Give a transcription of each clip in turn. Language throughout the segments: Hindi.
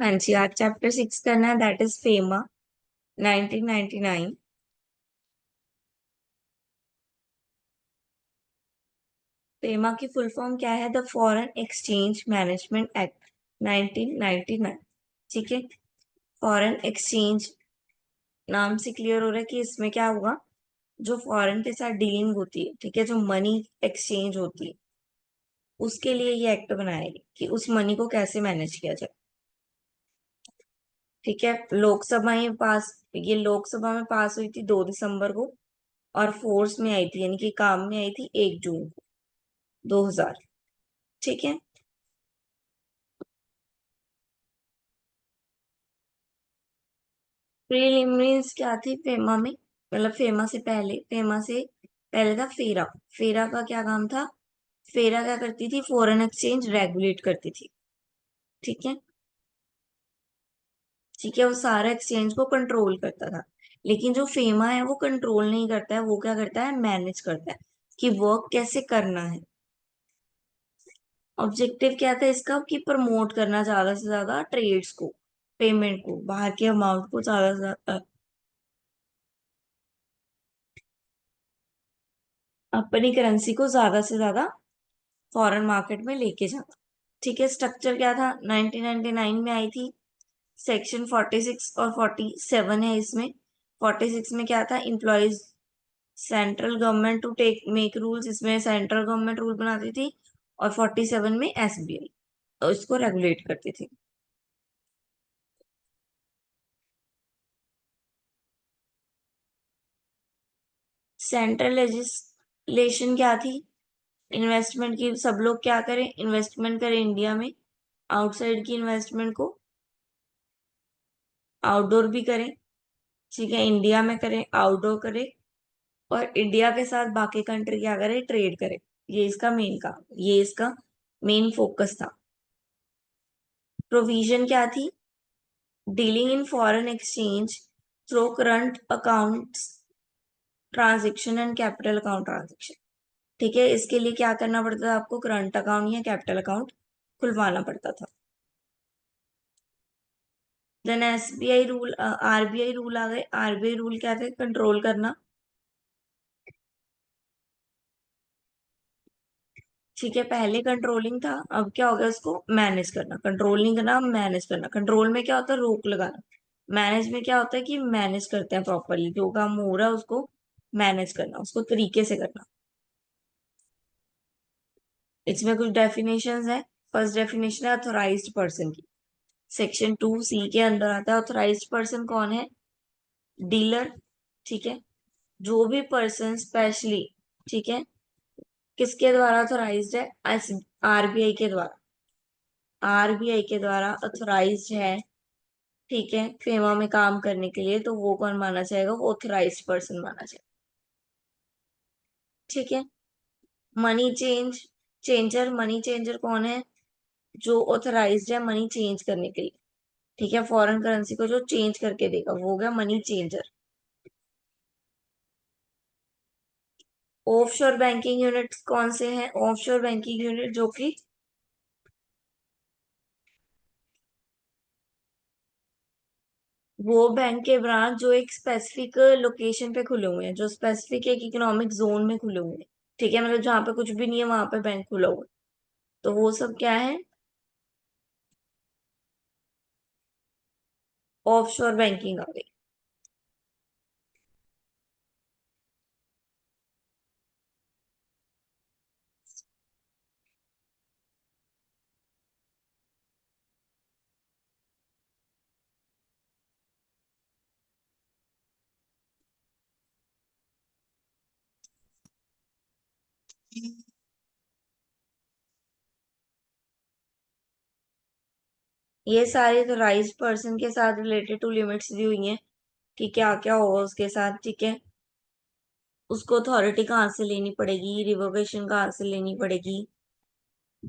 हाँ जी, आज चैप्टर 6 करना है, दैट इज फेमा 1999। फेमा की फुल फॉर्म क्या है? The foreign exchange management act 1999। ठीक है, फॉरेन एक्सचेंज नाम से क्लियर हो रहा है कि इसमें क्या हुआ, जो फॉरेन के साथ डीलिंग होती है, ठीक है, जो मनी एक्सचेंज होती है, उसके लिए ये एक्ट बनाया है कि उस मनी को कैसे मैनेज किया जाए। ठीक है, लोकसभा में पास हुई थी 2 दिसंबर को, और फोर्स में आई थी, यानी कि काम में आई थी 1 जून को 2000। ठीक है, प्रीलिमिनरीज क्या थी फेमा में? मतलब फेमा से पहले था फेरा। फेरा का क्या काम था? फेरा क्या करती थी? फॉरेन एक्सचेंज रेगुलेट करती थी। ठीक है, ठीक है, वो सारा एक्सचेंज को कंट्रोल करता था। लेकिन जो फेमा है वो कंट्रोल नहीं करता है, वो क्या करता है? मैनेज करता है कि वर्क कैसे करना है। ऑब्जेक्टिव क्या था इसका? कि प्रमोट करना ज्यादा से ज्यादा ट्रेड्स को, पेमेंट को, बाहर के अमाउंट को ज्यादा से ज्यादा, अपनी करेंसी को ज्यादा से ज्यादा फॉरेन मार्केट में लेके जाना। ठीक है, स्ट्रक्चर क्या था? 1999 में आई थी। सेक्शन 46 और 47 है इसमें। 46 में क्या था? Employees central government to take make rules, इसमें सेंट्रल गवर्नमेंट रूल बनाती थी। और 47 में एसबीआई तो इसको रेगुलेट करती थी। सेंट्रल लेजिस्लेशन क्या थी? इन्वेस्टमेंट की, सब लोग क्या करें? इन्वेस्टमेंट करें इंडिया में। आउटसाइड की इन्वेस्टमेंट को आउटडोर भी करें। ठीक है, इंडिया में करें, आउटडोर करें, और इंडिया के साथ बाकी कंट्री क्या करे? ट्रेड करे। ये इसका मेन फोकस था। प्रोविजन क्या थी? Dealing in foreign exchange through current accounts transaction and capital account transaction. ठीक है, इसके लिए क्या करना पड़ता था आपको? करंट अकाउंट या कैपिटल अकाउंट खुलवाना पड़ता था। Then SBI rule, RBI rule आ गए। आरबीआई रूल क्या थे? कंट्रोल करना। ठीक है, पहले कंट्रोलिंग था, अब क्या हो गया? उसको मैनेज करना। कंट्रोल नहीं करना, मैनेज करना। कंट्रोल में क्या होता है? रोक लगाना। मैनेज में क्या होता है? कि मैनेज करते हैं प्रॉपरली, जो काम हो रहा है उसको मैनेज करना, उसको तरीके से करना। इसमें कुछ डेफिनेशंस है। फर्स्ट डेफिनेशन है ऑथोराइज्ड पर्सन की। सेक्शन 2C के अंदर आता है ऑथोराइज्ड पर्सन कौन है? डीलर। ठीक है, जो भी पर्सन स्पेशली, ठीक है, किसके द्वारा ऑथोराइज्ड है? आरबीआई के द्वारा। आरबीआई के द्वारा ऑथोराइज्ड है, ठीक है, फेमा में काम करने के लिए, तो वो कौन माना जाएगा? वो ऑथोराइज्ड पर्सन माना जाएगा। ठीक है, मनी मनी चेंजर कौन है? जो ऑथोराइज्ड है मनी चेंज करने के लिए। ठीक है, फॉरेन करेंसी को जो चेंज करके देगा वो हो गया money changer. Offshore banking unit कौन से हैं? ऑफशोर बैंकिंग यूनिट जो कि वो बैंक के ब्रांच जो एक स्पेसिफिक लोकेशन पे खुले हुए हैं, जो स्पेसिफिक एक इकोनॉमिक जोन में खुले हुए हैं। ठीक है, मतलब जहां पे कुछ भी नहीं है वहां पे बैंक खुला हुआ है, तो वो सब क्या है? ऑफशोर बैंकिंग आ गई। ये सारे तो राइज पर्सन के साथ रिलेटेड टू लिमिट्स दी हुई हैं कि क्या क्या होगा उसके साथ। ठीक है, उसको अथॉरिटी कहाँ से लेनी पड़ेगी, रिवोकेशन कहाँ से लेनी पड़ेगी।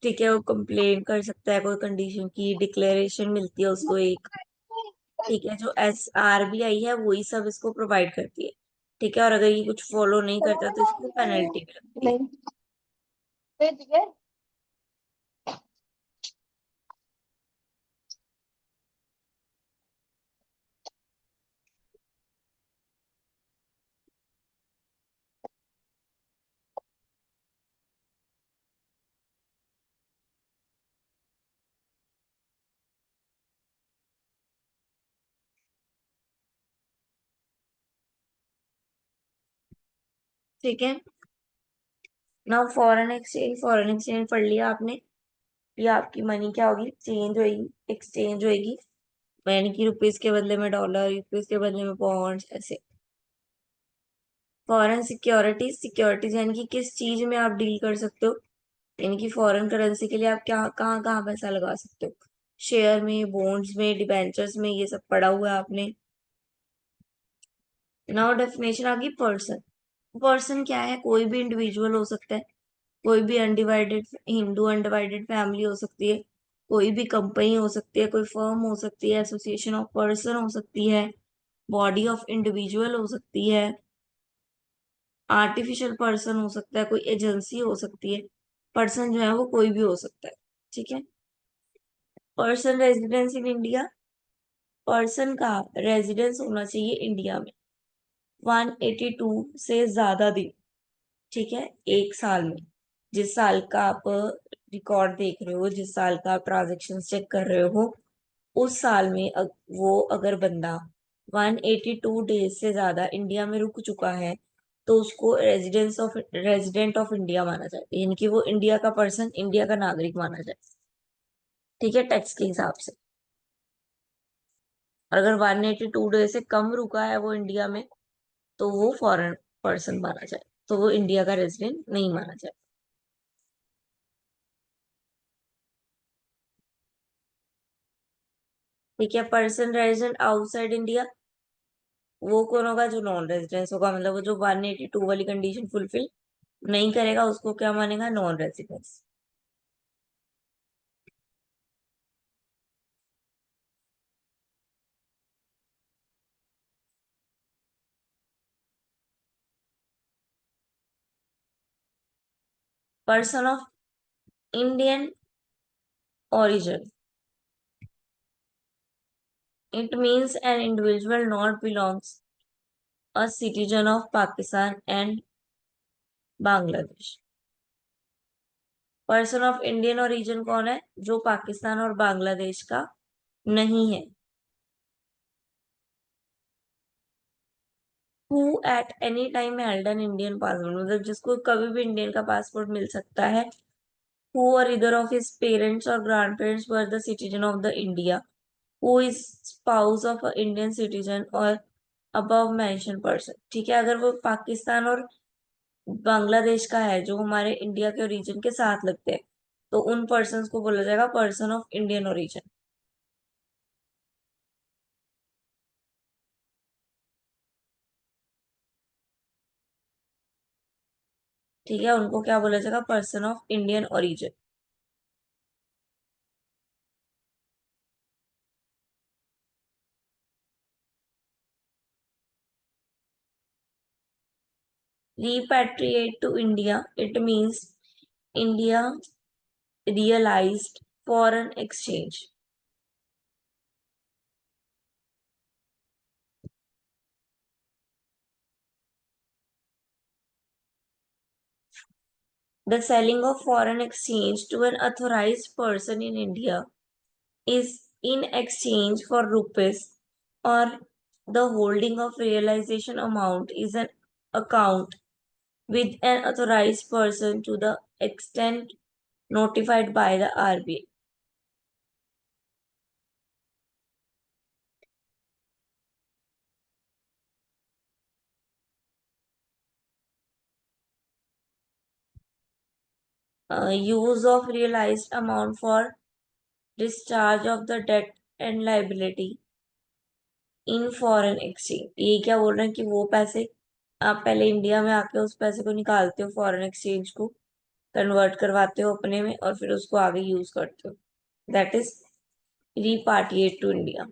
ठीक है, वो कंप्लेन कर सकता है कोई कंडीशन की, डिक्लेरेशन मिलती है उसको एक। ठीक है, जो आरबीआई है वही सब इसको प्रोवाइड करती है। ठीक है, और अगर ये कुछ फॉलो नहीं करता तो इसको पेनल्टी भी लगती है। नहीं ठीक है। ठीक है। नाउ फॉरेन एक्सचेंज पढ़ लिया आपने। ये आपकी मनी क्या होगी, चेंज होगी, एक्सचेंज होगी, यानी कि रुपीज के बदले में डॉलर, रुपीज के बदले में पॉन्ड्स, ऐसे। फॉरेन सिक्योरिटीज, सिक्योरिटीज यानी कि किस चीज में आप डील कर सकते हो, यानी कि फॉरेन करेंसी के लिए आप क्या कहाँ कहाँ पैसा लगा सकते हो, शेयर में, बॉन्ड्स में, डिबेंचर्स में, ये सब पढ़ा हुआ है आपने। नाउ डेफिनेशन आ गई पर्सन। पर्सन क्या है, कोई भी इंडिविजुअल हो सकता है, कोई भी अनडिवाइडेड हिंदू अनडिवाइडेड फैमिली हो सकती है, कोई भी कंपनी हो सकती है, कोई फर्म हो सकती है, एसोसिएशन ऑफ पर्सन हो सकती है, बॉडी ऑफ इंडिविजुअल हो सकती है, आर्टिफिशियल पर्सन हो सकता है, कोई एजेंसी हो सकती है। पर्सन जो है वो कोई भी हो सकता है, ठीक है। Person residence in India, person का रेजिडेंस होना चाहिए इंडिया में 182 से ज्यादा दिन, ठीक है, एक साल में। जिस साल का आप रिकॉर्ड देख रहे हो, जिस साल का आप ट्रांजेक्शन चेक कर रहे हो, उस साल में वो अगर बंदा 182 डेज से ज्यादा इंडिया में रुक चुका है, तो उसको रेजिडेंट ऑफ इंडिया माना जाए, यानी कि वो इंडिया का पर्सन, इंडिया का नागरिक माना जाए, ठीक है, टैक्स के हिसाब से। और अगर 182 डेज से कम रुका है वो इंडिया में, तो वो फॉरेन पर्सन माना जाए, तो वो इंडिया का रेजिडेंट नहीं माना जाए। ठीक है। पर्सन रेजिडेंट आउटसाइड इंडिया, वो कौन होगा, जो नॉन रेजिडेंस होगा, मतलब वो जो 182 वाली कंडीशन फुलफिल नहीं करेगा, उसको क्या मानेगा, non residence. Person of Indian origin, it means an individual not belongs a citizen of Pakistan and Bangladesh। Person of Indian origin कौन है, जो पाकिस्तान और बांग्लादेश का नहीं है। Who at any time held an Indian passport, मतलब जिसको कभी भी इंडियन का पासपोर्ट मिल सकता है। हु और इधर ऑफ हिज पेरेंट्स और grand parents were the citizen of the India, who is spouse of a Indian citizen और अबव मेंशन पर्सन। ठीक है, अगर वो पाकिस्तान और बांग्लादेश का है, जो हमारे इंडिया के ओरिजिन के साथ लगते हैं, तो उन पर्सन को बोला जाएगा पर्सन ऑफ इंडियन ओरिजिन। ठीक है, उनको क्या बोला जाएगा, person of Indian origin. repatriate to India, it means India realized foreign exchange. The selling of foreign exchange to an authorized person in India is in exchange for rupees, or the holding of realization amount is an account with an authorized person to the extent notified by the RBI. Use of realized amount for discharge of the debt and liability in foreign exchange. ये क्या बोल रहे हैं कि वो पैसे आप पहले इंडिया में आके उस पैसे को निकालते हो, फॉरेन एक्सचेंज को कन्वर्ट करवाते हो अपने में, और फिर उसको आगे यूज करते हो, that is repatriate to India.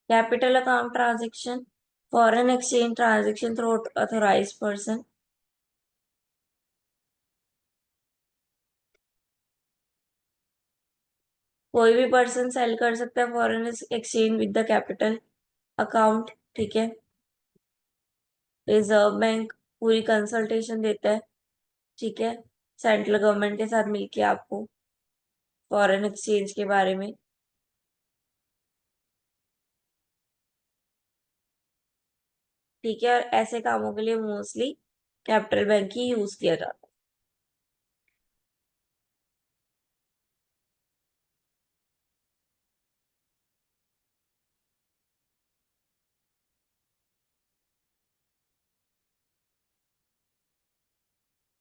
Capital account transaction, foreign exchange transaction through authorise person. कोई भी पर्सन सेल कर सकता है foreign exchange with the capital account, ठीक है। रिजर्व बैंक पूरी कंसल्टेशन देता है, ठीक है, सेंट्रल गवर्नमेंट के साथ मिलके आपको फॉरेन एक्सचेंज के बारे में। ठीक है, और ऐसे कामों के लिए मोस्टली कैपिटल बैंक ही यूज किया जाता है।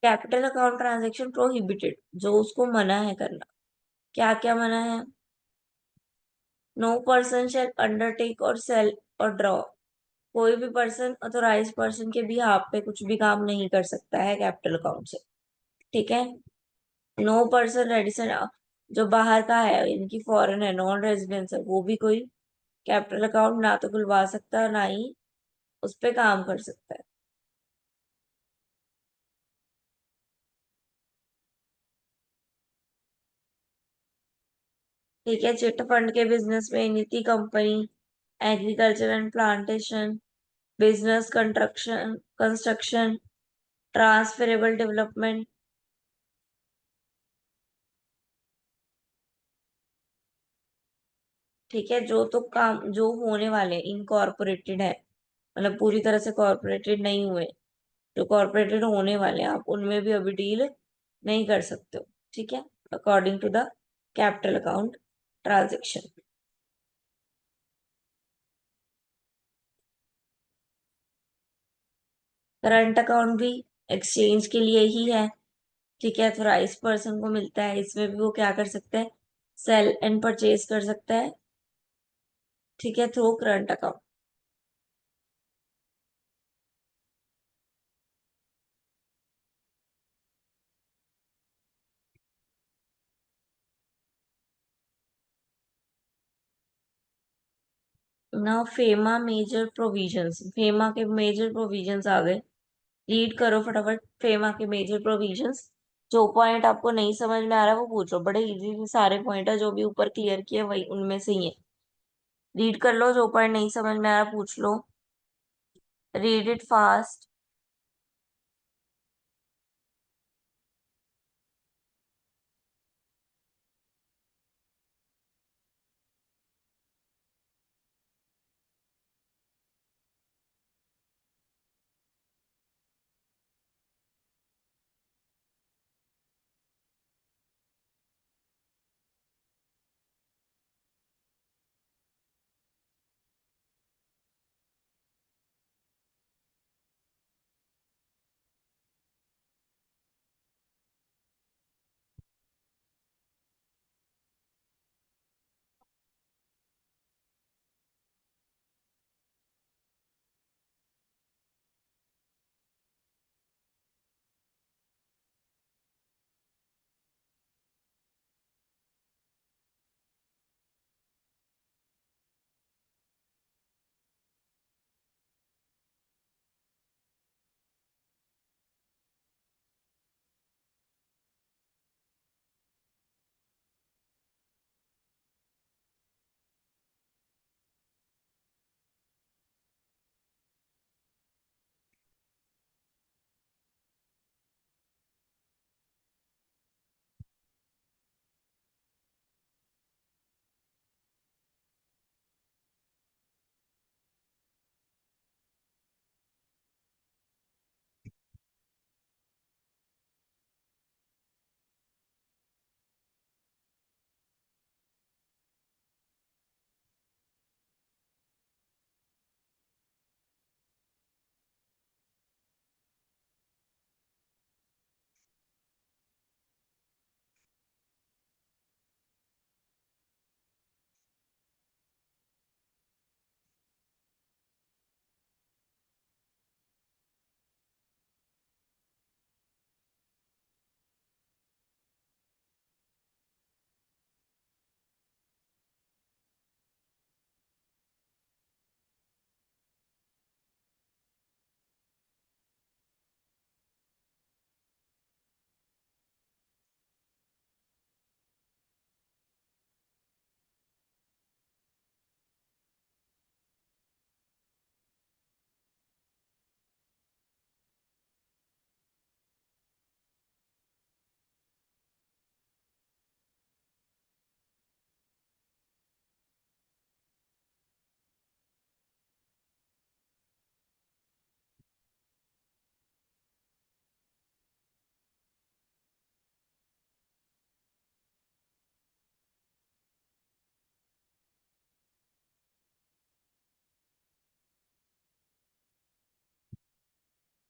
कैपिटल अकाउंट ट्रांजेक्शन प्रोहिबिटेड, जो उसको मना है करना। क्या क्या मना है? नो पर्सन शेल अंडरटेक और सेल और ड्रॉ, कोई भी पर्सन ऑथोराइज पर्सन के भी हाथ पे कुछ भी काम नहीं कर सकता है कैपिटल अकाउंट से। ठीक है। नो पर्सन रेडिसन, जो बाहर का है, इनकी फॉरेन है, नॉन रेजिडेंस है, वो भी कोई कैपिटल अकाउंट ना तो खुलवा सकता है, ना ही उस पे काम कर सकता है। ठीक है। चिट फंड के बिजनेस में नीति company, agriculture and plantation, business construction construction, transferable development. ठीक है। जो तो काम जो होने वाले इनकॉर्पोरेटेड है, मतलब पूरी तरह से कॉर्पोरेटेड नहीं हुए, जो कॉर्पोरेटेड होने वाले हैं, आप उनमें भी अभी डील नहीं कर सकते हो। ठीक है, according to the capital account transaction. Current account भी एक्सचेंज के लिए ही है। ठीक है, ऑथराइज पर्सन को मिलता है, इसमें भी वो क्या कर सकता है? सेल एंड परचेज कर सकता है। ठीक है, थ्रू करंट अकाउंट। ना फेमा मेजर प्रोविजंस, फेमा के मेजर प्रोविजंस आ गए। रीड करो फटाफट फेमा के मेजर प्रोविजंस। जो पॉइंट आपको नहीं समझ में आ रहा है वो पूछो, बड़े इजी सारे पॉइंट है, जो भी ऊपर क्लियर किए वही उनमें से ही है। रीड कर लो, जो पॉइंट नहीं समझ में आ रहा पूछ लो। Read it fast.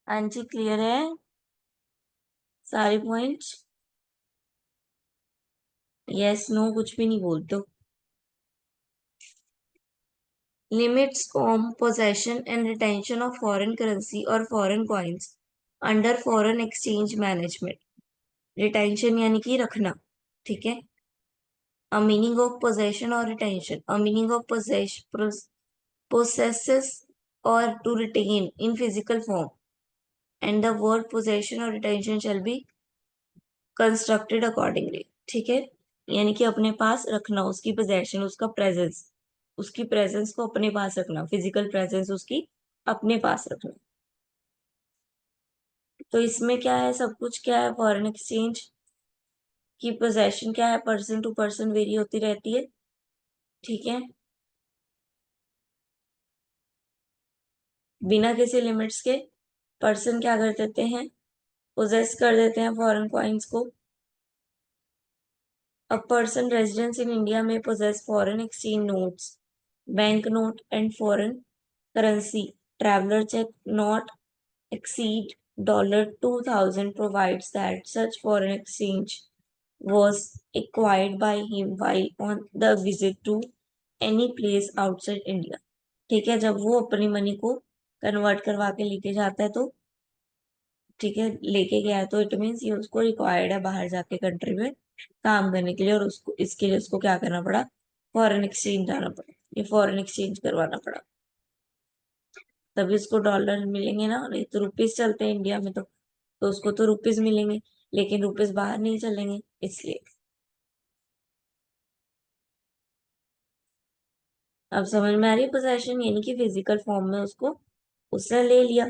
हाँ जी, क्लियर है सारे पॉइंट्स? यस नो कुछ भी नहीं बोल दो। limits on possession and retention of foreign currency or foreign coins under foreign exchange management। Retention यानी कि रखना, ठीक है। a meaning of possession or retention, a meaning of possesses or to retain in physical form, and the word possession or retention shall be constructed accordingly। ठीक है, यानी कि अपने पास रखना, उसकी पोजेशन, उसका प्रेजेंस, उसकी प्रेजेंस को अपने पास रखना, फिजिकल प्रेजेंस उसकी अपने पास रखना। तो इसमें क्या है, सब कुछ क्या है, फॉरेन एक्सचेंज की पोजेशन क्या है, पर्सन टू पर्सन वेरी होती रहती है, ठीक है। बिना किसी लिमिट्स के पर्सन क्या कर देते हैं, पोजेस कर देते हैं फॉरेन कॉइन्स को। A person residence in India में possess foreign exchange notes, bank note and foreign currency traveller cheque not exceed $2000 provides that such foreign exchange was acquired by him while on the visit to any place outside India। ठीक है, जब वो अपनी मनी को कन्वर्ट करवा के लेके जाता है तो, ठीक है, लेके गया है तो इट मीन्स ये उसको रिक्वायर्ड है बाहर जाके कंट्री में काम करने के लिए, और उसको इसके लिए उसको क्या करना पड़ा, फॉरेन एक्सचेंज जाना पड़ा, ये फॉरेन एक्सचेंज करवाना पड़ा, तभी उसको डॉलर मिलेंगे ना, नहीं तो रुपीज चलते हैं इंडिया में तो उसको तो रुपीज मिलेंगे, लेकिन रुपीज बाहर नहीं चलेंगे इसलिए। अब समझ में आ रही है, पोजेशन यानी कि फिजिकल फॉर्म में उसको उसने ले लिया।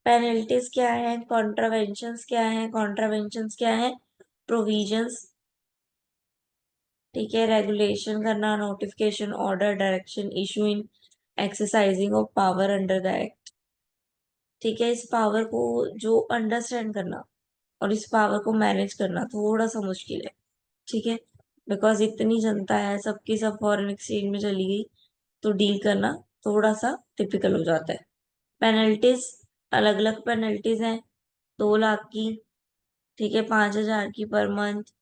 पेनल्टीज क्या है, कॉन्ट्रावेंशंस क्या है, कॉन्ट्रावेंशंस क्या है, प्रोविजंस, ठीक है, रेगुलेशन करना, notification, order, direction, issuing, exercising of power under the act. ठीक है, इस पावर को जो अंडरस्टैंड करना और इस पावर को मैनेज करना थोड़ा सा मुश्किल है, ठीक है, बिकॉज इतनी जनता है, सबकी सब फॉरेन एक्सचेंज में चली गई, तो डील करना थोड़ा सा टिपिकल हो जाता है। पेनल्टीज, अलग अलग पेनल्टीज हैं, 2 लाख की, ठीक है, 5,000 की per month.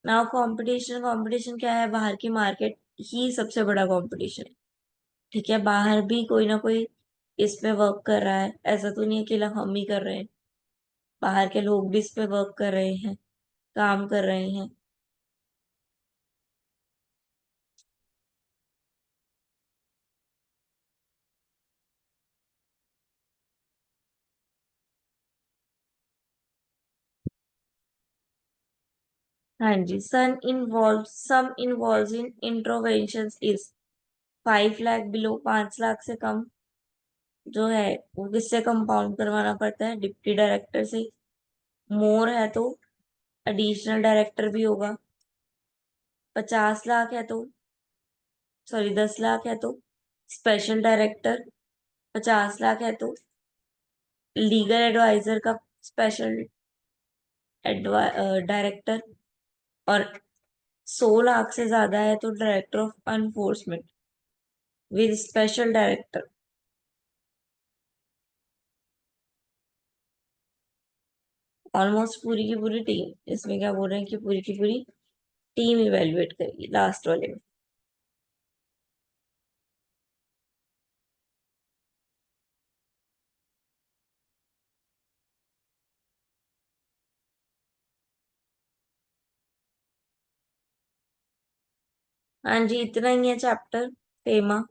Now competition, competition क्या है, बाहर की मार्केट ही सबसे बड़ा कंपटीशन है, ठीक है। बाहर भी कोई ना कोई इस पे वर्क कर रहा है, ऐसा तो नहीं है कि हम ही कर रहे हैं, बाहर के लोग भी इस पे वर्क कर रहे हैं, काम कर रहे हैं। हाँ जी, sum involve in intervention is 5 lakh below, 5 lakh से कम जो है वो किससे कंपाउंड करवाना पड़ता है, डिप्टी डायरेक्टर से। मोर है तो एडिशनल डायरेक्टर भी होगा। 50 लाख है तो, सॉरी 10 लाख है तो स्पेशल डायरेक्टर। 50 लाख है तो लीगल एडवाइजर का स्पेशल डायरेक्टर। और 100 लाख से ज्यादा है तो director of enforcement with special director. Almost पूरी की पूरी टीम, इसमें क्या बोल रहे हैं कि पूरी की पूरी टीम इवेल्युएट करेगी लास्ट वाले में। हाँ जी, इतना ही है चैप्टर फेमा,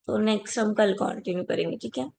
तो नेक्स्ट हम कल कंटिन्यू करेंगे, ठीक है।